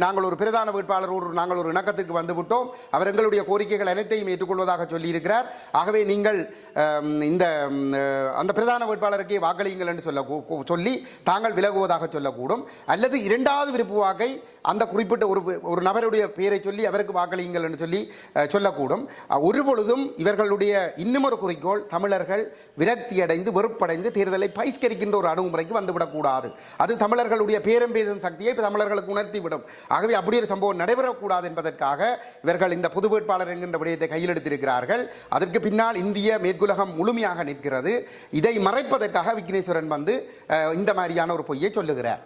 A: நாங்கள் ஒரு பிரதான வேட்பாளரோடு நாங்கள் ஒரு இணக்கத்துக்கு வந்துவிட்டோம், அவர் எங்களுடைய கோரிக்கைகள் அனைத்தையும் ஏற்றுக்கொள்வதாக சொல்லியிருக்கிறார். ஆகவே நீங்கள் அந்த பிரதான வேட்பாளருக்கே வாக்களியுங்கள் என்று சொல்லி தாங்கள் விலகுவதாக சொல்லக்கூடும். அல்லது இரண்டாவது விருப்பு வாக்கை அந்த குறிப்பிட்ட ஒரு நபருடைய பெயரை சொல்லி அவருக்கு வாக்களியுங்கள் என்று சொல்லக்கூடும். ஒருபொழுதும் இவர்களுடைய இன்னும் ஒரு குறிக்கோள் தமிழர்கள் விரக்தியடைந்து வெறுப்படைந்து தேர்தலை பகிஷ்கரிக்கின்ற ஒரு அணுகுமுறைக்கு வந்துவிடக்கூடாது. அது தமிழர்களுடைய பேரம் பேசும் சக்தியை தமிழர்களுக்கு உணர்த்திவிடும். ஆகவே அப்படி ஒரு சம்பவம் நடைபெறக்கூடாது என்பதற்காக இவர்கள் இந்த பொது வேட்பாளர் என்கின்ற விடயத்தை கையில் எடுத்திருக்கிறார்கள். அதற்கு பின்னால் இந்திய மேற்குலகம் முழுமையாக நிற்கிறது. இதை மறைப்பதற்காக விக்னேஸ்வரன் வந்து இந்த மாதிரியான ஒரு பொய்யை சொல்லுகிறார்.